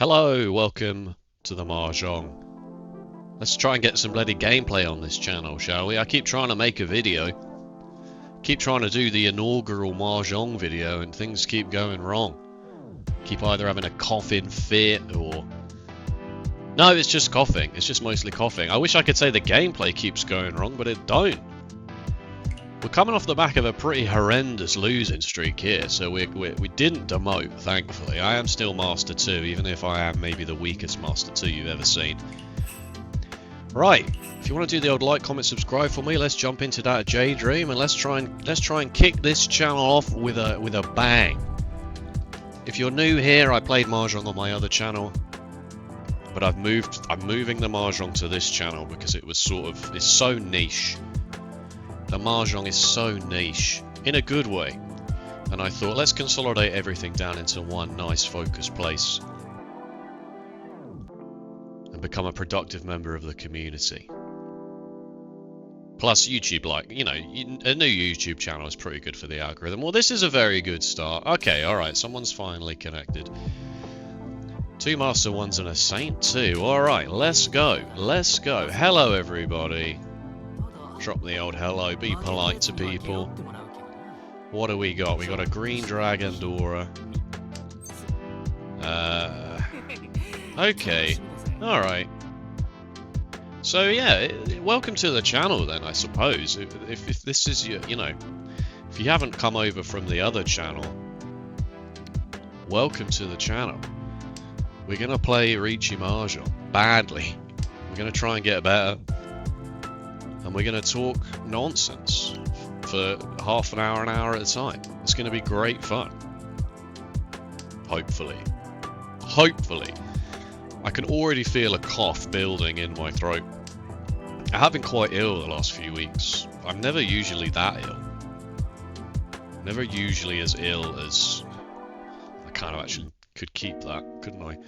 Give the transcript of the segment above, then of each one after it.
Hello, welcome to the Mahjong. Let's try and get some bloody gameplay on this channel, shall we? I keep trying to make a video. Keep trying to do the inaugural Mahjong video and things keep going wrong. Keep either having a coughing fit or... No, it's just coughing. It's just mostly coughing. I wish I could say the gameplay keeps going wrong, but it don't. We're coming off the back of a pretty horrendous losing streak here, so we didn't demote, thankfully. I am still Master 2, even if I am maybe the weakest Master 2 you've ever seen. Right, if you want to do the old like, comment, subscribe for me, let's jump into that Jade dream and let's try and kick this channel off with a bang. If you're new here, I played Mahjong on my other channel, but I'm moving the Mahjong to this channel because it's so niche. The Mahjong is so niche, in a good way, and I thought let's consolidate everything down into one nice focused place and become a productive member of the community. Plus YouTube, like, you know, a new YouTube channel is pretty good for the algorithm. Well, this is a very good start. Okay, alright, someone's finally connected. 2 Master 1s and a Saint 2. Alright, let's go. Let's go. Hello, everybody. Drop the old hello, be polite to people. What do we got? We got a green dragon Dora. Okay, alright. So yeah, welcome to the channel then, I suppose. If this is your, you know, if you haven't come over from the other channel, welcome to the channel. We're gonna play Riichi Mahjong badly. We're gonna try and get better. And we're going to talk nonsense for half an hour at a time. It's going to be great fun. Hopefully. Hopefully. I can already feel a cough building in my throat. I have been quite ill the last few weeks. I'm never usually that ill. Never usually as ill as... I kind of actually could keep that, couldn't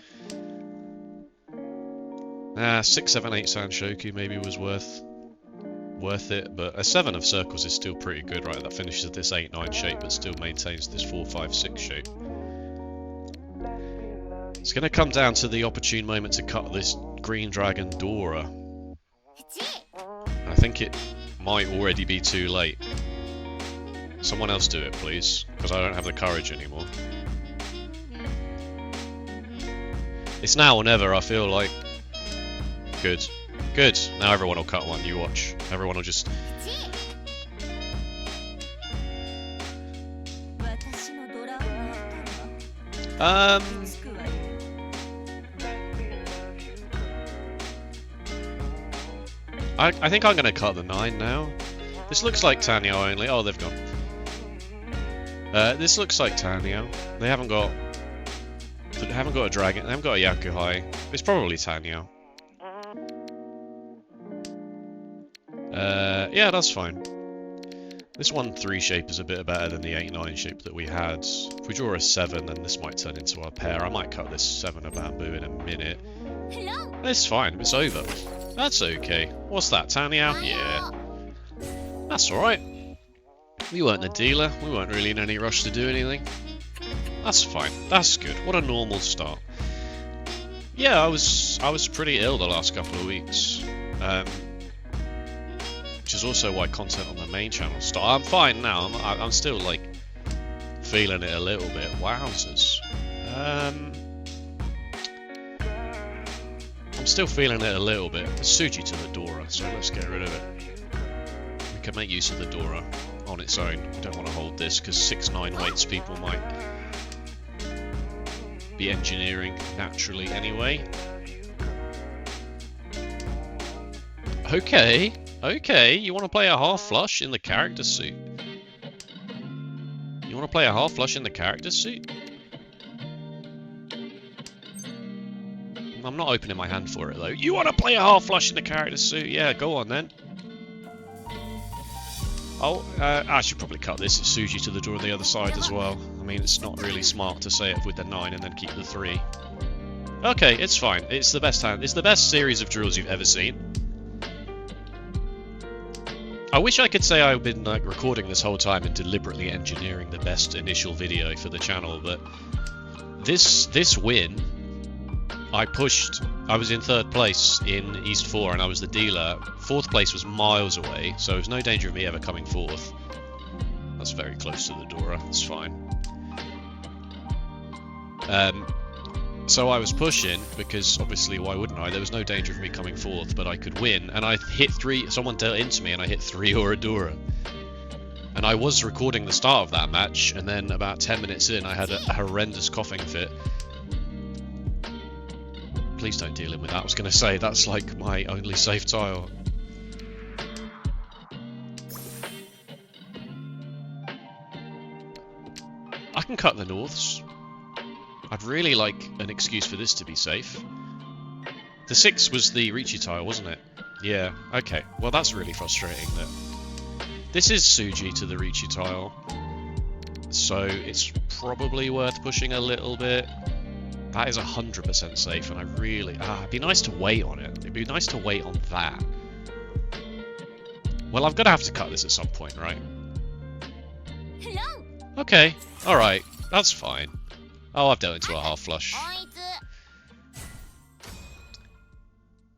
I? 6, 7, 8 Sanshoku maybe was worth it, but a 7 of circles is still pretty good, right? That finishes this 8-9 shape but still maintains this 4-5-6 shape. It's going to come down to the opportune moment to cut this green dragon Dora. I think it might already be too late. Someone else do it, please, because I don't have the courage anymore. It's now or never, I feel like. Good. Good. Now everyone will cut one, you watch. Everyone will just... I think I'm gonna cut the 9 now. This looks like Tanyo only. Oh, they've gone. This looks like Tanyo. They haven't got a dragon. They haven't got a Yakuhai. It's probably Tanyo. Yeah, that's fine. This 1-3 shape is a bit better than the 8-9 shape that we had. If we draw a 7, then this might turn into our pair. I might cut this 7 of bamboo in a minute. It's fine, it's over. That's okay. What's that, Tanyo? Yeah. That's alright. We weren't the dealer. We weren't really in any rush to do anything. That's fine. That's good. What a normal start. Yeah, I was pretty ill the last couple of weeks. Which is also why content on the main channel stopped. I'm fine now. I'm still like feeling it a little bit. Wowzers. I'm still feeling it a little bit. It's Suji to the Dora, so let's get rid of it. We can make use of the Dora on its own. We don't want to hold this because 6-9 weights people might be engineering naturally anyway. Okay. Okay, you want to play a half flush in the character suit? You want to play a half flush in the character suit? I'm not opening my hand for it though. You want to play a half flush in the character suit? Yeah, go on then. Oh, I should probably cut this. It's Suji to the door on the other side as well. I mean, it's not really smart to say it with the 9 and then keep the 3. Okay, it's fine. It's the best hand. It's the best series of drills you've ever seen. I wish I could say I've been like recording this whole time and deliberately engineering the best initial video for the channel, but this win I pushed. I was in 3rd place in East 4 and I was the dealer. 4th place was miles away, so there was no danger of me ever coming 4th. That's very close to the Dora, it's fine. So I was pushing, because obviously why wouldn't I? There was no danger of me coming 4th, but I could win. And I hit 3, someone dealt into me and I hit 3 Oradora. And I was recording the start of that match, and then about 10 minutes in I had a horrendous coughing fit. Please don't deal in with that. I was going to say, that's like my only safe tile. I can cut the norths. I'd really like an excuse for this to be safe. The 6 was the Riichi tile, wasn't it? Yeah, okay. Well, that's really frustrating that... This is Suji to the Riichi tile. So it's probably worth pushing a little bit. That is 100% safe, and I really... it'd be nice to wait on it. It'd be nice to wait on that. Well, I'm going to have to cut this at some point, right? Hello. Okay, alright. That's fine. Oh, I've dealt into a half flush.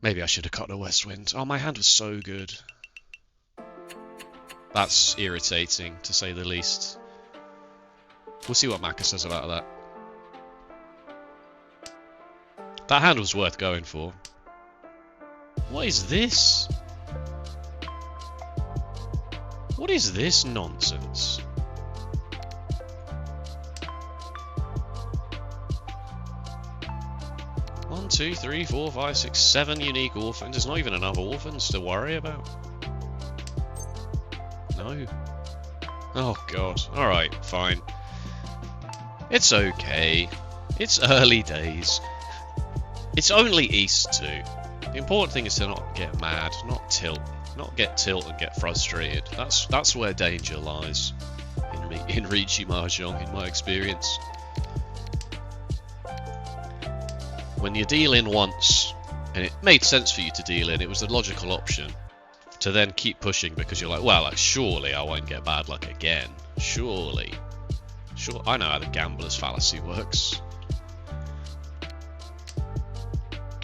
Maybe I should have cut the West Wind. Oh, my hand was so good. That's irritating, to say the least. We'll see what Maka says about that. That hand was worth going for. What is this? What is this nonsense? One, 2, 3, 4, 5, 6, 7 unique orphans. There's not even enough orphans to worry about. No. Oh god. Alright, fine. It's okay. It's early days. It's only East 2. The important thing is to not get mad, not tilt. Not get tilt and get frustrated. That's where danger lies in Riichi Mahjong, in my experience. When you deal in once, and it made sense for you to deal in, it was the logical option to then keep pushing because you're like, well, like, surely I won't get bad luck again. Surely. Sure, I know how the gambler's fallacy works.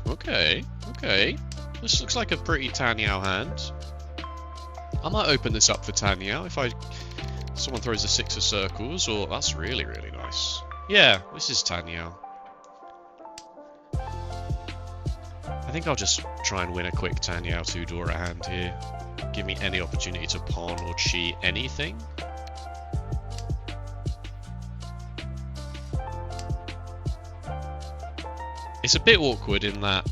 Okay, okay. This looks like a pretty Tanyao hand. I might open this up for Tanyao if someone throws a 6 of circles, or that's really, really nice. Yeah, this is Tanyao. I think I'll just try and win a quick Tanyao 2 Dora hand here. Give me any opportunity to pawn or cheat anything. It's a bit awkward in that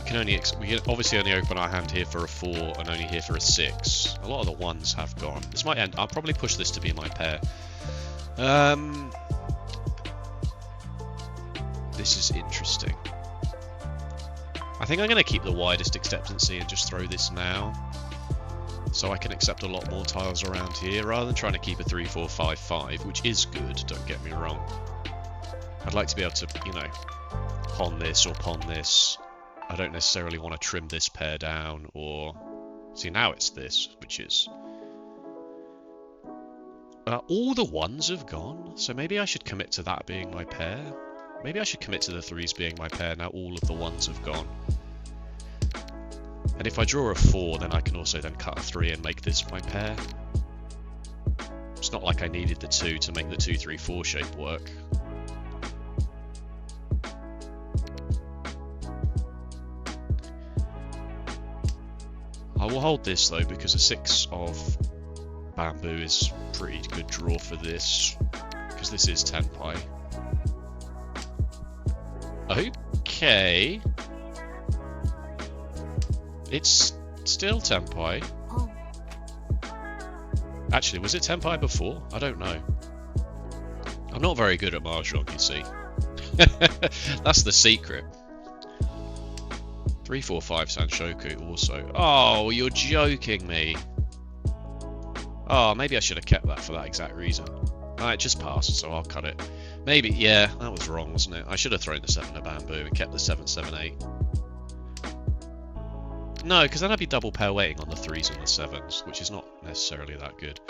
we can obviously only open our hand here for a 4 and only here for a 6. A lot of the 1s have gone. This might end. I'll probably push this to be my pair. This is interesting. I think I'm going to keep the widest acceptancy and just throw this now. So I can accept a lot more tiles around here, rather than trying to keep a 3, 4, 5, 5, which is good, don't get me wrong. I'd like to be able to, you know, pawn this or pawn this. I don't necessarily want to trim this pair down, or... See, now it's this, which is... all the 1s have gone, so maybe I should commit to that being my pair. Maybe I should commit to the 3s being my pair, now all of the 1s have gone. And if I draw a 4, then I can also then cut a 3 and make this my pair. It's not like I needed the 2 to make the 2, 3, 4 shape work. I will hold this though, because a 6 of bamboo is a pretty good draw for this, because this is Tenpai. Okay. It's still Tenpai. Oh. Actually, was it Tenpai before? I don't know. I'm not very good at Mahjong, you see. That's the secret. 3, 4, 5 Sanshoku also. Oh, you're joking me. Oh, maybe I should have kept that for that exact reason. It just passed, so I'll cut it. Maybe, yeah, that was wrong, wasn't it? I should have thrown the 7 of bamboo and kept the 7, 7, 8. No, because then I'd be double pair weighting on the 3s and the 7s, which is not necessarily that good.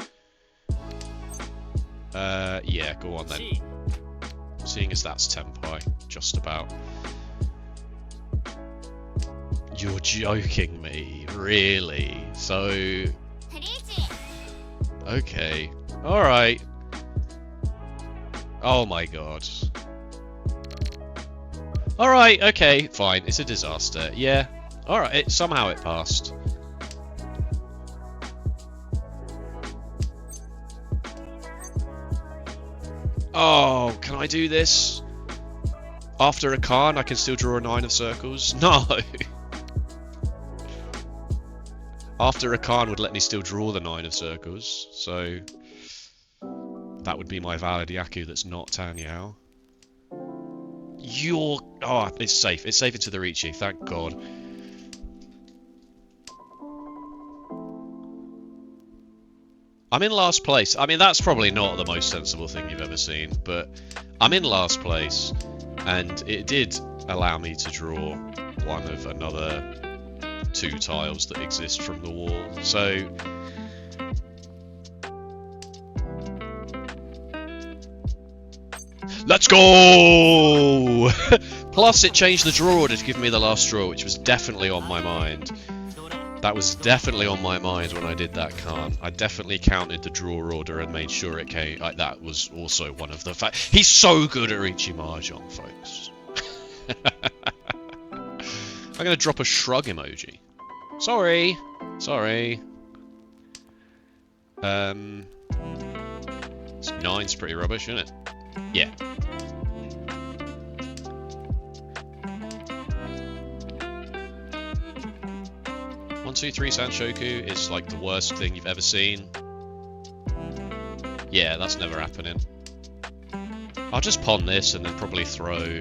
Yeah, go on then. seeing as that's Tenpai, just about. You're joking me, really? So... Okay. Alright. Oh my god. Alright, okay, fine. It's a disaster. Yeah. Alright, somehow it passed. Oh, can I do this? After a Khan, I can still draw a 9 of circles? No! After a Khan would let me still draw the 9 of circles, so... That would be my valid Yaku that's not Tanyao. You're... Oh, it's safe. It's safe into the Riichi, thank God. I'm in last place. I mean, that's probably not the most sensible thing you've ever seen, but I'm in last place, and it did allow me to draw one of another 2 tiles that exist from the wall. So... Let's go! Plus, it changed the draw order to give me the last draw, which was definitely on my mind. That was definitely on my mind when I did that Khan. I definitely counted the draw order and made sure it came. Like, that was also one of the facts. He's so good at Riichi Mahjong, folks. I'm gonna drop a shrug emoji. Sorry. Sorry. 9's pretty rubbish, isn't it? Yeah. One, two, three Sanshoku is like the worst thing you've ever seen. Yeah, that's never happening. I'll just pawn this and then probably throw...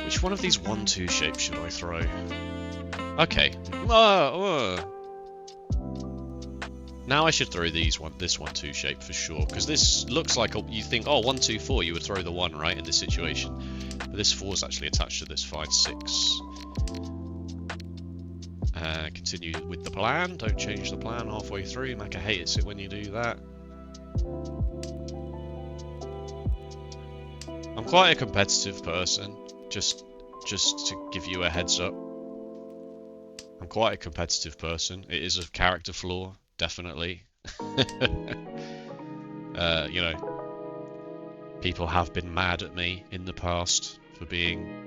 Which one of these 1-2 shapes should I throw? Okay. Now I should throw this 1-2 shape for sure, because this looks like you think, oh, 1, 2, 4, you would throw the 1, right, in this situation. But this 4 is actually attached to this 5, 6. Continue with the plan. Don't change the plan halfway through. Maka hates it when you do that. I'm quite a competitive person, just to give you a heads up. I'm quite a competitive person. It is a character flaw. Definitely. You know, people have been mad at me in the past for being...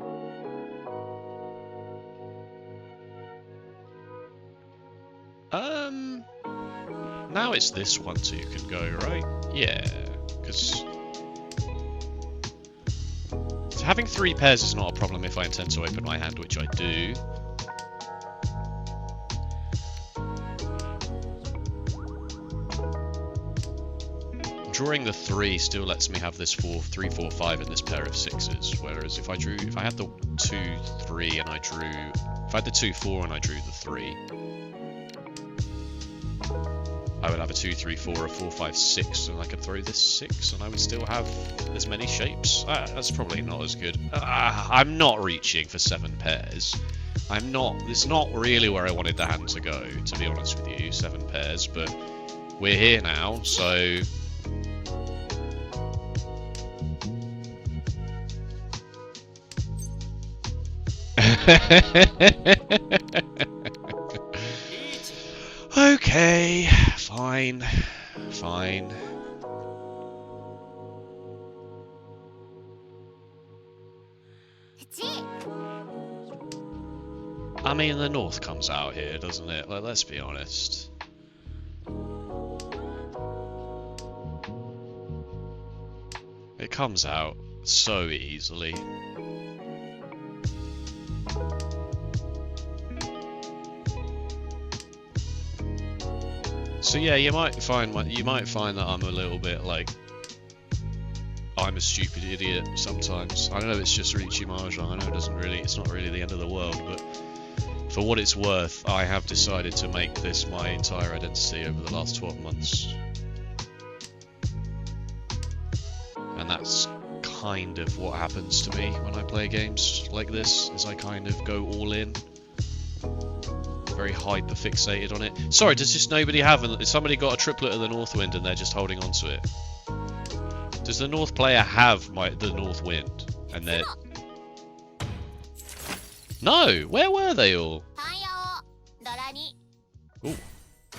Now it's this 1-2 can go, right? Yeah, because... having 3 pairs is not a problem if I intend to open my hand, which I do. Drawing the 3 still lets me have this 3, 4, 5 in this pair of 6s, whereas if I had the 2, 3 and I drew... If I had the 2, 4 and I drew the 3, I would have a 2, 3, 4, a 4, 5, 6, and I could throw this 6, and I would still have as many shapes. That's probably not as good. I'm not reaching for 7 pairs. I'm not... It's not really where I wanted the hand to go, to be honest with you, 7 pairs, but we're here now, so... Okay, fine, fine. I mean, the North comes out here, doesn't it? Like, let's be honest. It comes out so easily. So yeah, you might find that I'm a little bit like, I'm a stupid idiot sometimes. I know it's just Riichi Mahjong. I know it's not really the end of the world, but for what it's worth, I have decided to make this my entire identity over the last 12 months. And that's kind of what happens to me when I play games like this, is I kind of go all in. Very hyper-fixated on it. Sorry, does just nobody have... Somebody got a triplet of the Northwind and they're just holding on to it. Does the North player have the North Wind? And they're... No! Where were they all? Ooh.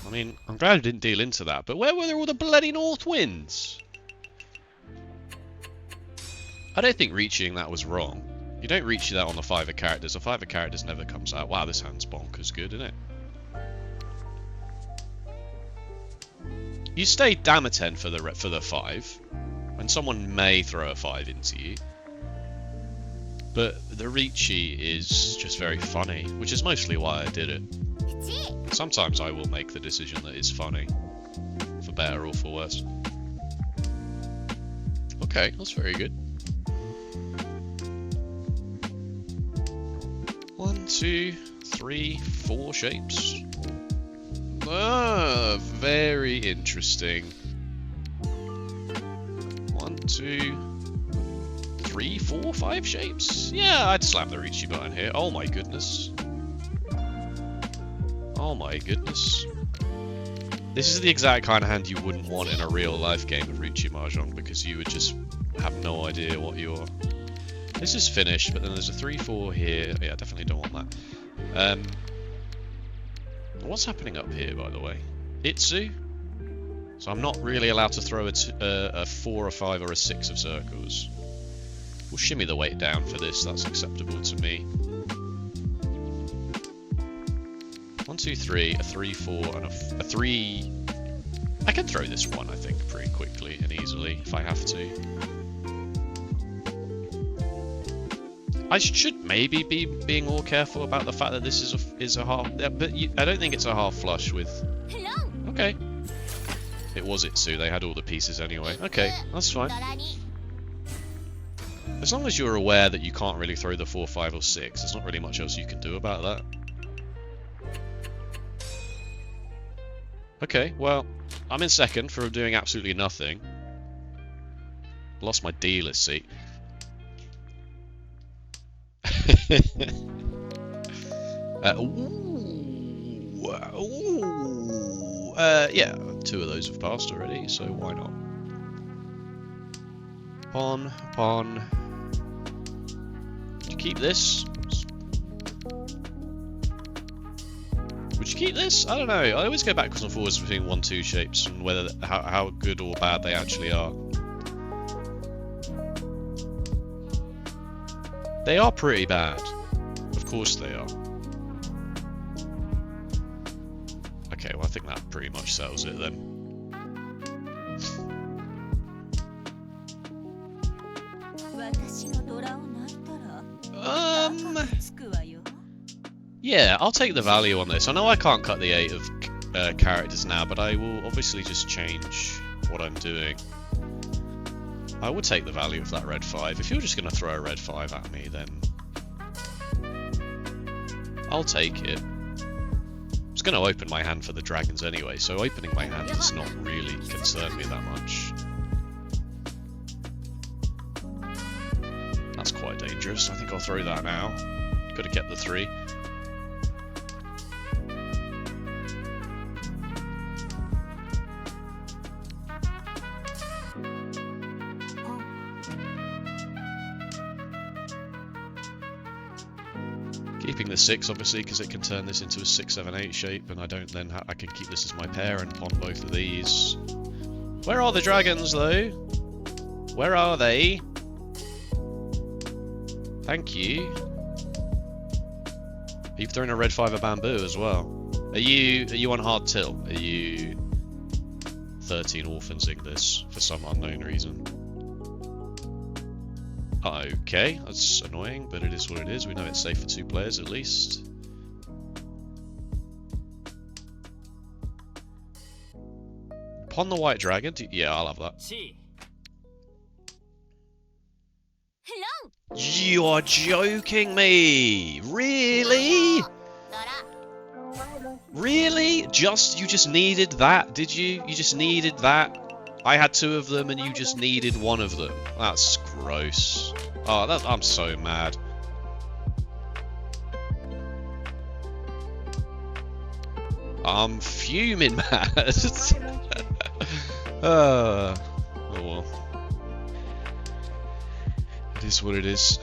I mean, I'm glad I didn't deal into that, but where were all the bloody North Winds? I don't think reaching that was wrong. You don't reach that on the 5 of characters. The 5 of characters never comes out. Wow, this hand's bonkers good, isn't it? You stay damn 10 for the 5, and someone may throw a 5 into you. But the Riichi is just very funny, which is mostly why I did it. Sometimes I will make the decision that it's funny, for better or for worse. Okay, that's very good. 1, 2, 3, 4 shapes. Ah, very interesting. 1, 2, 3, 4, 5 shapes. Yeah, I'd slap the Riichi button here. Oh my goodness. Oh my goodness. This is the exact kind of hand you wouldn't want in a real life game of Riichi Mahjong, because you would just have no idea what you're... This is finished, but then there's a 3-4 here. Yeah, I definitely don't want that. What's happening up here, by the way? Itsu? So I'm not really allowed to throw a 4, a 5, or a 6 of circles. We'll shimmy the weight down for this, that's acceptable to me. 1, 2, 3, a 3, 4, and a 3... I can throw this one, I think, pretty quickly and easily, if I have to. I should maybe be being more careful about the fact that this is a half... but I don't think it's a half flush with... Okay. It was Itsu, they had all the pieces anyway. Okay, that's fine. As long as you're aware that you can't really throw the 4, 5, or 6, there's not really much else you can do about that. Okay, well, I'm in second for doing absolutely nothing. Lost my dealer's seat. Yeah, 2 of those have passed already, so why not? Pawn, pawn. Would you keep this? Would you keep this? I don't know. I always go backwards and forwards between 1, 2 shapes and whether how good or bad they actually are. They are pretty bad. Of course they are. Okay, well I think that pretty much settles it then. Yeah, I'll take the value on this. I know I can't cut the 8 of characters now, but I will obviously just change what I'm doing. I would take the value of that red 5. If you're just going to throw a red 5 at me, then I'll take it. I was going to open my hand for the dragons anyway, so opening my hand does not really concern me that much. That's quite dangerous. I think I'll throw that now. Could have kept the 3. Keeping the 6 obviously because it can turn this into a 6, 7, 8 shape, and I don't then I can keep this as my pair and pawn both of these. Where are the dragons though? Where are they? Thank you. You've thrown a red 5 of bamboo as well. Are you on hard tilt? Are you 13 orphansing this for some unknown reason? Okay, that's annoying, but it is what it is. We know it's safe for 2 players at least. Pawn the white dragon? Yeah, I'll have that. You're joking me! Really? Really? You just needed that, did you? You just needed that? I had 2 of them and you just needed 1 of them. That's gross. Oh, I'm so mad. I'm fuming mad. Oh well. It is what it is.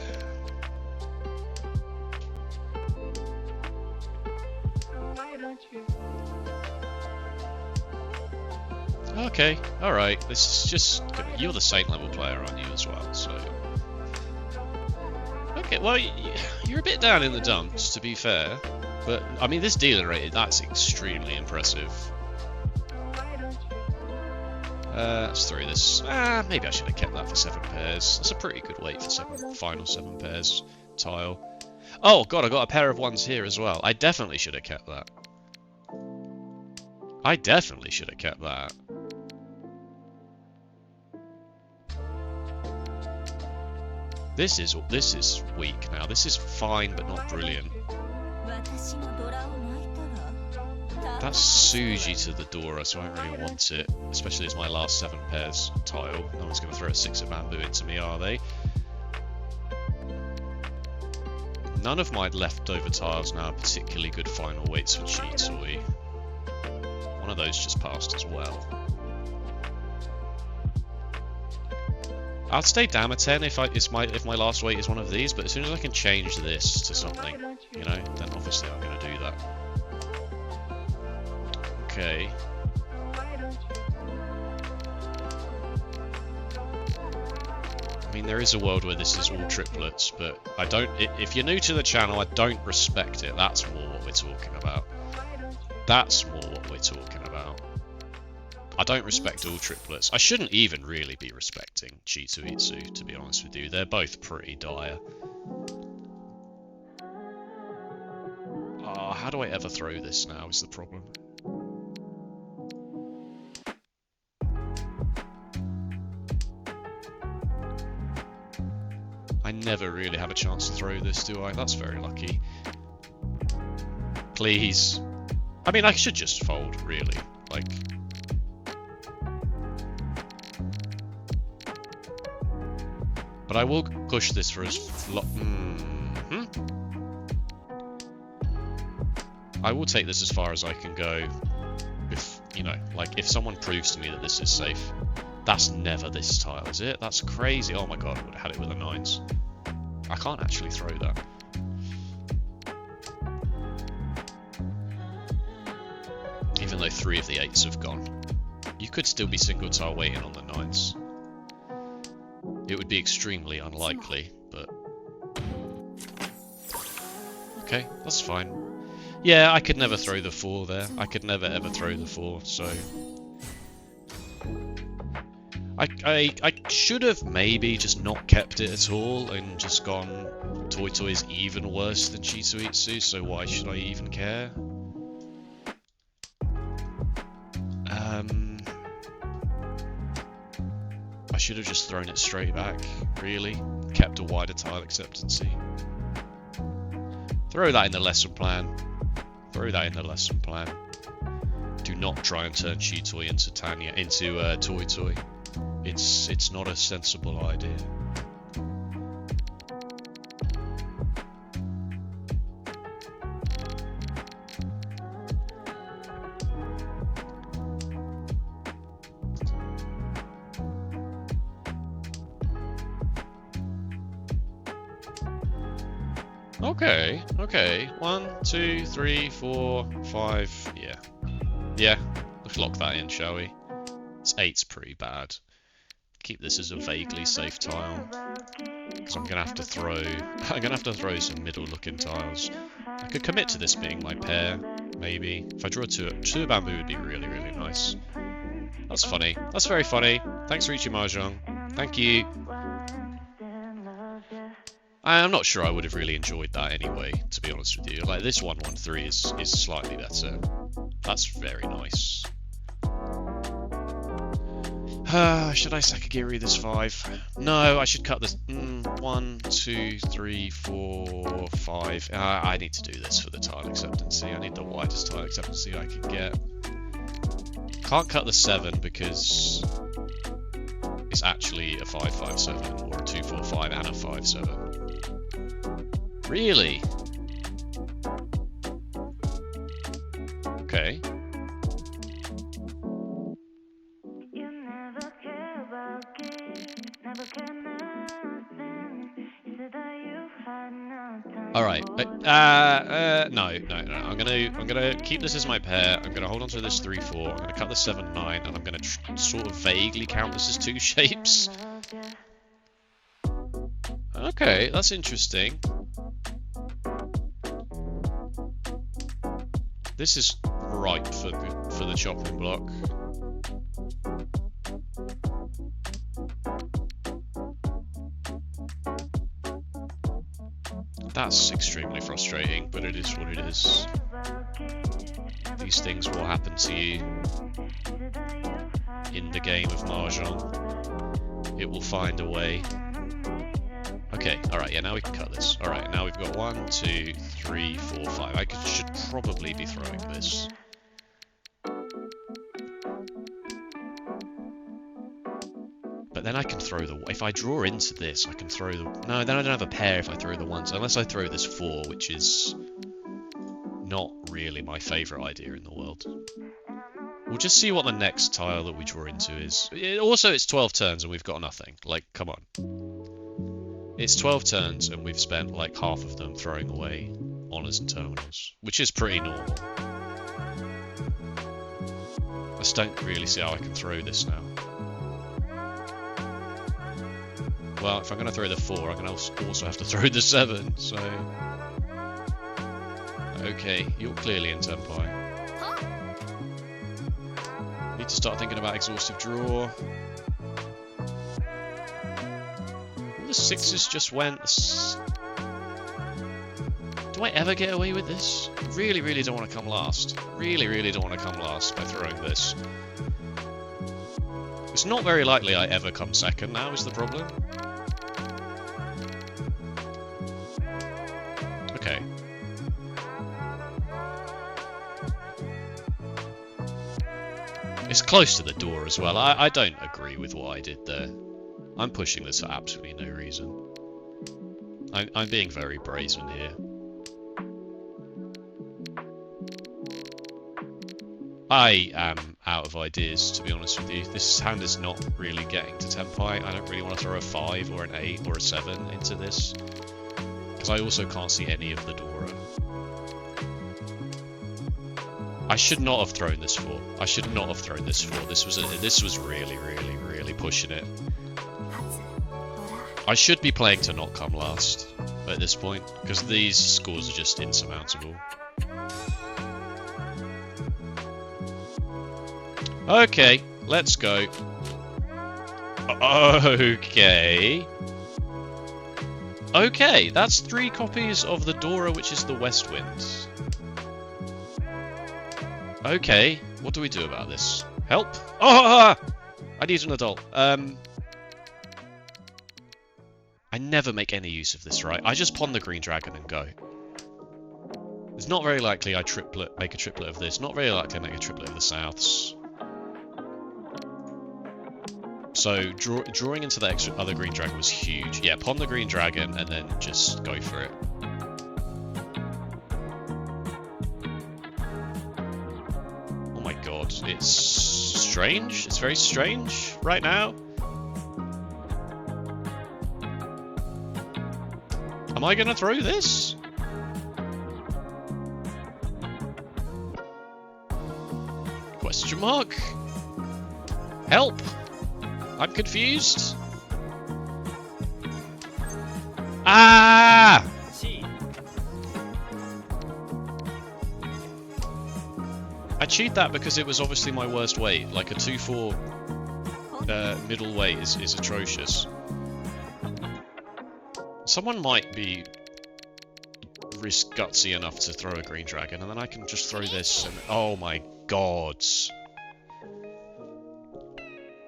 Okay, alright. This is just... You're the Saint level player, aren't you, as well, so... Okay, well, you're a bit down in the dumps, to be fair. But, I mean, this dealing rate, that's extremely impressive. Let's throw this. Maybe I should have kept that for 7 pairs. That's a pretty good weight for final 7 pairs tile. Oh god, I got a pair of 1s here as well. I definitely should have kept that. I definitely should have kept that. This is weak now. This is fine but not brilliant. That's Suji to the Dora, so I don't really want it, especially as my last 7 pairs tile. No one's going to throw a 6 of bamboo into me, are they? None of my leftover tiles now are particularly good final weights for Chitoi. One of those just passed as well. I'll stay down a 10 if my last weight is one of these, but as soon as I can change this to something, you know, then obviously I'm going to do that. Okay. I mean, there is a world where this is all triplets, but I don't... If you're new to the channel, I don't respect it. That's more what we're talking about. That's more what we're talking about. I don't respect all triplets. I shouldn't even really be respecting Chitoi, to be honest with you. They're both pretty dire. Oh, how do I ever throw this now is the problem. I never really have a chance to throw this, do I? That's very lucky. Please. I mean, I should just fold, really. Like... But I will push this for as long... I will take this as far as I can go. If, you know, like, if someone proves to me that this is safe. That's never this tile, is it? That's crazy. Oh my god, I would have had it with the 9s. I can't actually throw that. Even though 3 of the 8s have gone. You could still be single tile waiting on the 9s. It would be extremely unlikely, but... Okay, that's fine. Yeah, I could never throw the 4 there. I could never ever throw the 4, so... I should have maybe just not kept it at all and just gone Toy is even worse than Chitoi, so why should I even care? I should have just thrown it straight back, really. Kept a wider tile acceptancy. Throw that in the lesson plan. Throw that in the lesson plan. Do not try and turn Chitoi into Toy. It's not a sensible idea. Okay. 1, 2, 3, 4, 5. Yeah. Let's lock that in, shall we? It's 8's pretty bad. Keep this as a vaguely safe tile, because I'm gonna have to throw some middle-looking tiles. I could commit to this being my pair, maybe. If I draw 2 of bamboo would be really, really nice. That's funny. That's very funny. Thanks, Riichi Mahjong. Thank you. I'm not sure I would have really enjoyed that anyway, to be honest with you. Like, this 113 is slightly better. That's very nice. Should I Sakagiri this 5? No, I should cut this. 1, 2, 3, 4, 5. I need to do this for the tile acceptancy. I need the widest tile acceptancy I can get. Can't cut the 7 because it's actually a 557 or a 245 and a 57. Really? Okay. Alright. No. I'm gonna keep this as my pair. I'm gonna hold on to this 3-4. I'm gonna cut the 7-9, and I'm gonna sort of vaguely count this as 2 shapes. Okay, that's interesting. This is ripe for the chopping block. That's extremely frustrating, but it is what it is. These things will happen to you in the game of Mahjong. It will find a way. Okay, alright, yeah, now we can cut this. Alright, now we've got 1, 2, 3, 4, 5. I should probably be throwing this. But then I can throw the... If I draw into this, I can throw the... No, then I don't have a pair if I throw the 1s. Unless I throw this 4, which is not really my favourite idea in the world. We'll just see what the next tile that we draw into is. Also, it's 12 turns and we've got nothing. Like, come on. It's 12 turns and we've spent like half of them throwing away honours and terminals, which is pretty normal. I just don't really see how I can throw this now. Well, if I'm going to throw the 4, I'm going to also have to throw the 7, so... Okay, you're clearly in Tenpai. Need to start thinking about exhaustive draw. All the 6s just went... Do I ever get away with this? Really, really don't want to come last. Really, really don't want to come last by throwing this. It's not very likely I ever come second now, is the problem. Okay. It's close to the door as well. I don't agree with what I did there. I'm pushing this for absolutely no reason. I'm being very brazen here. I am out of ideas, to be honest with you. This hand is not really getting to Tenpai. I don't really want to throw a 5 or an 8 or a 7 into this. Because I also can't see any of the Dora. I should not have thrown this 4. I should not have thrown this 4. This was really, really, really pushing it. I should be playing to not come last at this point, because these scores are just insurmountable. Okay, let's go. Okay. Okay, that's 3 copies of the Dora, which is the West Wind. Okay, what do we do about this? Help! Oh! I need an adult. I never make any use of this, right? I just pawn the green dragon and go. It's not very likely I make a triplet of this. Not very likely I make a triplet of the Souths. So drawing into the extra other green dragon was huge. Yeah, pawn the green dragon and then just go for it. Oh my god, it's strange. It's very strange right now. Am I gonna throw this? Question mark? Help! I'm confused. Ah! I cheat that because it was obviously my worst weight. Like a 2-4 middle weight is atrocious. Someone might be gutsy enough to throw a green dragon, and then I can just throw this and... Oh my god.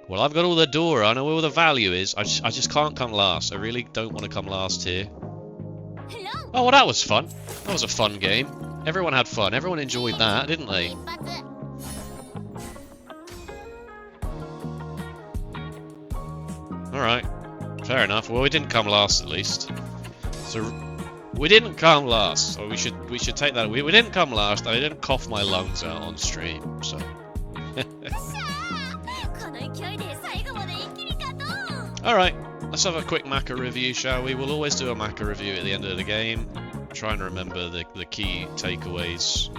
Well, I've got all the Dora, I know where all the value is. I just can't come last. I really don't want to come last here. Oh, well, that was fun. That was a fun game. Everyone had fun. Everyone enjoyed that, didn't they? Alright. Fair enough. Well, we didn't come last, at least. So, we didn't come last. So we should take that. We didn't come last. I didn't cough my lungs out on stream, so... Alright, let's have a quick Maka review, shall we? We'll always do a Maka review at the end of the game. trying to remember the key takeaways.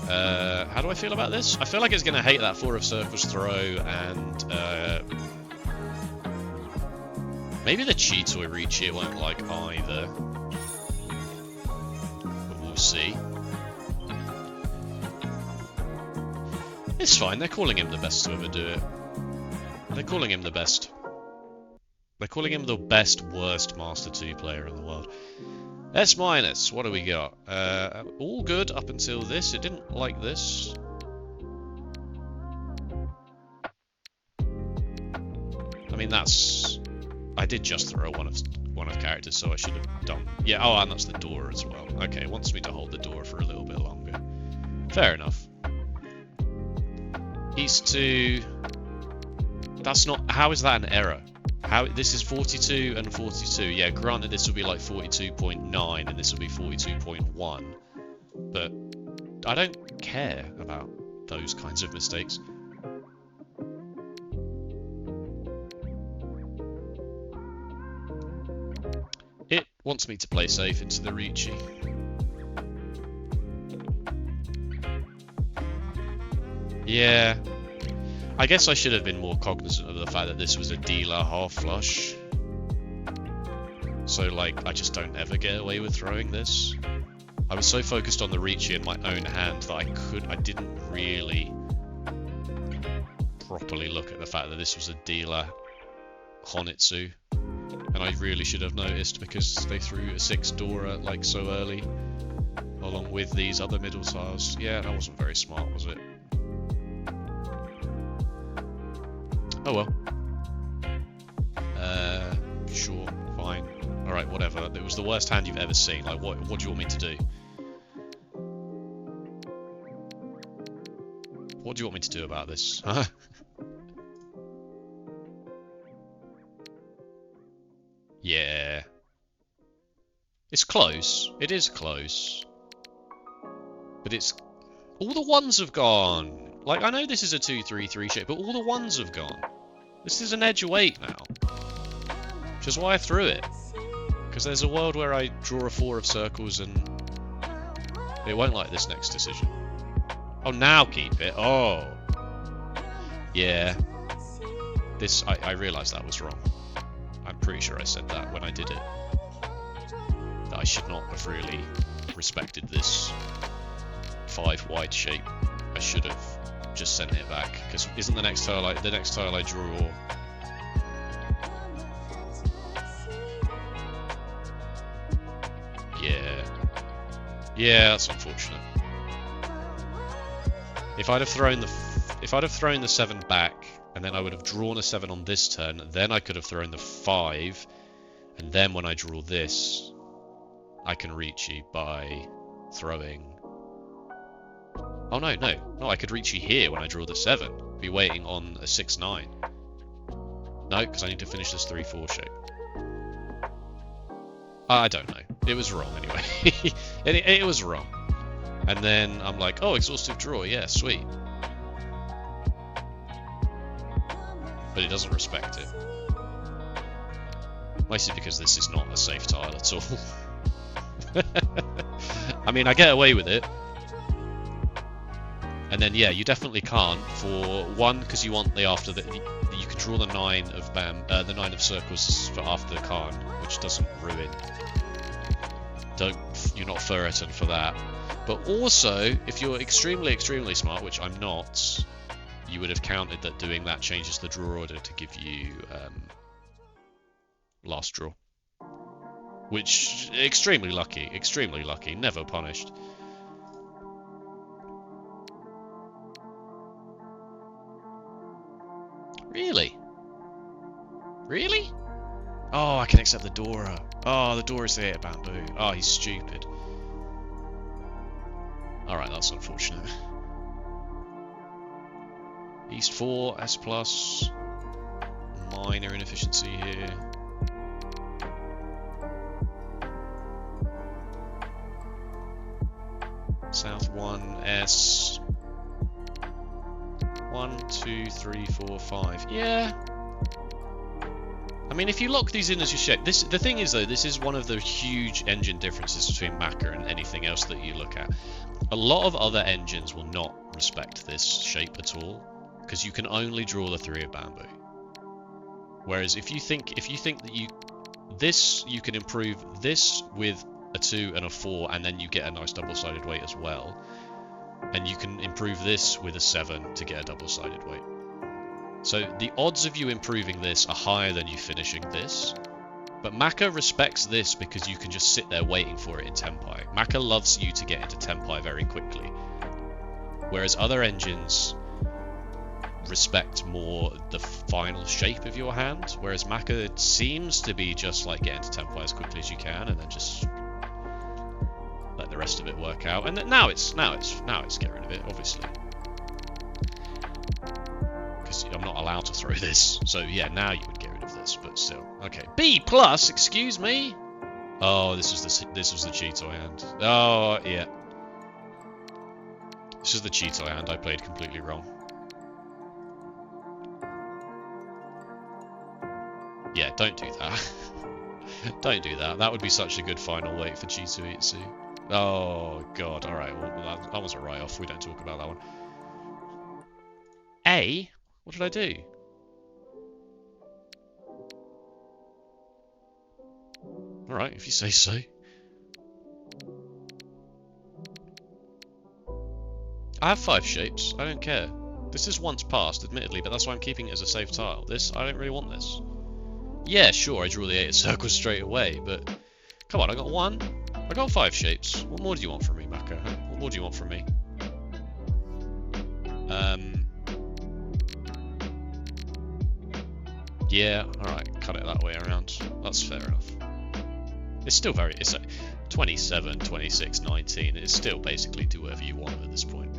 How do I feel about this? I feel like it's going to hate that 4 of circles throw, and maybe the Cheetoy Riichi it won't like either. But we'll see. It's fine, they're calling him the best to ever do it. They're calling him the best. They're calling him the best, worst Master 2 player in the world. S-, what do we got? All good up until this. It didn't like this. I mean, that's... I did just throw one of characters, so I should have done... Yeah, oh, and that's the door as well. Okay, it wants me to hold the door for a little bit longer. Fair enough. East 2... That's not... How is that an error? How this is 42 and 42. Yeah, granted this will be like 42.9 and this will be 42.1. But I don't care about those kinds of mistakes. It wants me to play safe into the Riichi. Yeah. I guess I should have been more cognizant of the fact that this was a dealer half flush. So, like, I just don't ever get away with throwing this. I was so focused on the Riichi in my own hand that I didn't really properly look at the fact that this was a dealer Honitsu. And I really should have noticed because they threw a 6 Dora, like, so early. Along with these other middle tiles. Yeah, that wasn't very smart, was it? Oh well. Sure, fine. Alright, whatever. It was the worst hand you've ever seen. Like, what do you want me to do? What do you want me to do about this? Huh? Yeah. It's close. It is close. But it's... All the ones have gone. Like, I know this is a 2-3-3 shape, but all the ones have gone. This is an edge of 8 now. Which is why I threw it. Because there's a world where I draw a 4 of circles and it won't like this next decision. Oh, now keep it. Oh. Yeah. This, I realised that was wrong. I'm pretty sure I said that when I did it. That I should not have really respected this 5 wide shape. I should have just sent it back, because isn't the next tile I draw? Yeah, that's unfortunate. If I'd have thrown the 7 back, and then I would have drawn a 7 on this turn, then I could have thrown the 5, and then when I draw this, I can Riichi by throwing. Oh no, I could Riichi here when I draw the 7. Be waiting on a 6-9. No, because I need to finish this 3-4 shape. I don't know. It was wrong anyway. it was wrong. And then I'm like, oh, exhaustive draw, yeah, sweet. But it doesn't respect it. Mostly because this is not a safe tile at all. I mean, I get away with it. And then, yeah, you definitely can't. For one, because you want the after that, you can draw the 9 of the 9 of circles for after the Khan, which doesn't ruin. You're not Ferreton for that. But also, if you're extremely, extremely smart, which I'm not, you would have counted that doing that changes the draw order to give you last draw. Which, extremely lucky, never punished. Really? Really? Oh, I can accept the Dora. Oh, the Dora is the 8 of bamboo. Oh, he's stupid. Alright, that's unfortunate. East 4, S+. Minor inefficiency here. South 1, S. 1, 2, 3, 4, 5. Yeah. I mean, if you lock these in as your shape, the thing is though, this is one of the huge engine differences between Maka and anything else that you look at. A lot of other engines will not respect this shape at all, because you can only draw the 3 of bamboo. Whereas if you think that you can improve this with a 2 and a 4, and then you get a nice double-sided weight as well, and you can improve this with a 7 to get a double-sided weight. So the odds of you improving this are higher than you finishing this. But Maka respects this because you can just sit there waiting for it in Tenpai. Maka loves you to get into Tenpai very quickly. Whereas other engines respect more the final shape of your hand. Whereas Maka seems to be just like get into Tenpai as quickly as you can and then just let the rest of it work out. And now it's get rid of it, obviously. I'm not allowed to throw this, so yeah, now you would get rid of this, but still. Okay, B+, excuse me. Oh, this was the Cheeto hand. Oh, yeah. This is the Cheeto hand. I played completely wrong. Yeah, don't do that. Don't do that. That would be such a good final weight for Cheeto Itsu. Oh, God. Alright, well, that was a write-off. We don't talk about that one. A? What did I do? Alright, if you say so. I have 5 shapes. I don't care. This is once passed, admittedly, but that's why I'm keeping it as a safe tile. This, I don't really want this. Yeah, sure, I drew the 8 of circles straight away, but... Come on, I got 1. I got 5 shapes. What more do you want from me, Maka? What more do you want from me? Yeah, alright, cut it that way around. That's fair enough. It's still very... It's 27, 26, 19. It's still basically do whatever you want at this point.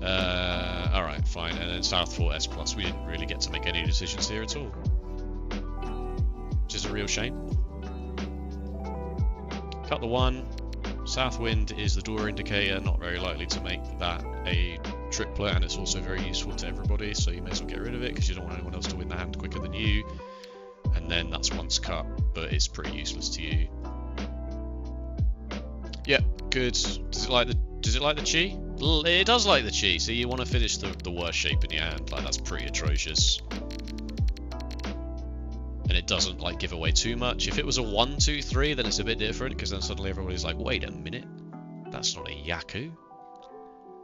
Alright, fine. And then South 4 S+. We didn't really get to make any decisions here at all. Which is a real shame. Cut the 1. South Wind is the door indicator. Not very likely to make that a triplet, and it's also very useful to everybody, so you may as well get rid of it because you don't want anyone else to win the hand quicker than you. And then that's once cut, but it's pretty useless to you. Yeah, good. Does it like the chi? It does like the chi, so you want to finish the worst shape in your hand. Like, that's pretty atrocious. And it doesn't like give away too much. If it was a 1, 2, 3, then it's a bit different, because then suddenly everybody's like, wait a minute, that's not a Yaku.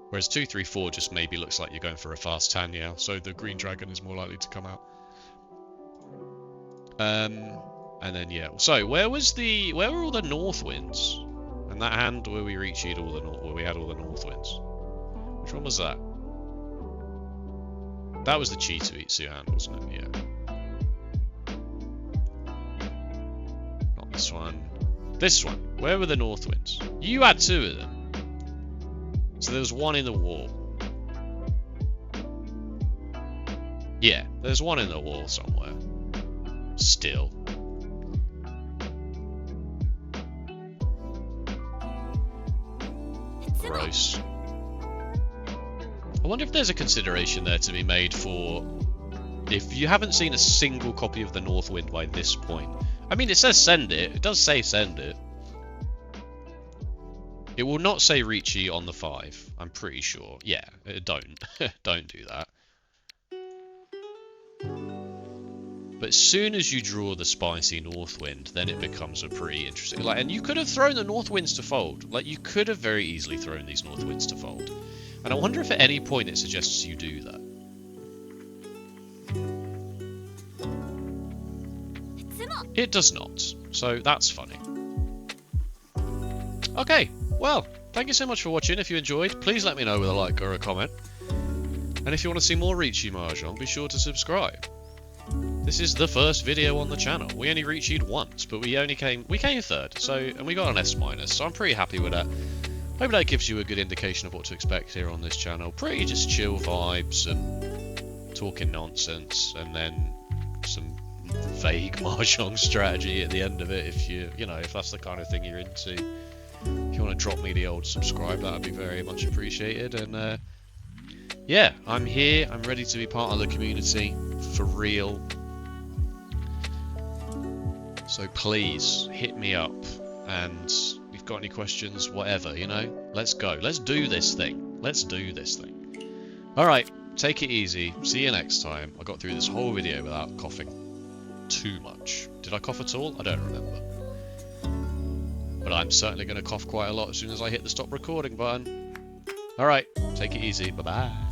Whereas 2, 3, 4 just maybe looks like you're going for a fast Tanya, so the green dragon is more likely to come out. And then yeah. So where were all the north winds? And that hand where we reached all the where we had all the north winds. Which one was that? That was the Cheeto Itsu hand, wasn't it? Yeah. Not this one. This one. Where were the north winds? You had 2 of them. So there was 1 in the wall. Yeah, there's 1 in the wall somewhere. Still. Gross. I wonder if there's a consideration there to be made for if you haven't seen a single copy of the North Wind by this point. I mean, it says send it. It does say send it. It will not say Riichi on the 5. I'm pretty sure. Yeah, don't. Don't do that. But as soon as you draw the spicy North Wind, then it becomes a pretty interesting... Like, and you could have thrown the North Winds to fold. Like, you could have very easily thrown these North Winds to fold. And I wonder if at any point it suggests you do that. It does not. So that's funny. Okay, well, thank you so much for watching. If you enjoyed, please let me know with a like or a comment. And if you want to see more Riichi Mahjong, be sure to subscribe. This is the first video on the channel. We only Riichi'd once, but we came 3rd, so, and we got an S-, so I'm pretty happy with that. Hope that gives you a good indication of what to expect here on this channel. Pretty just chill vibes and talking nonsense, and then some vague Mahjong strategy at the end of it if if that's the kind of thing you're into. If you want to drop me the old subscribe, that would be very much appreciated. And yeah, I'm here. I'm ready to be part of the community for real. So please hit me up, and if you've got any questions, whatever, you know, let's go. Let's do this thing. Let's do this thing. Alright, take it easy. See you next time. I got through this whole video without coughing too much. Did I cough at all? I don't remember. But I'm certainly going to cough quite a lot as soon as I hit the stop recording button. Alright, take it easy. Bye-bye.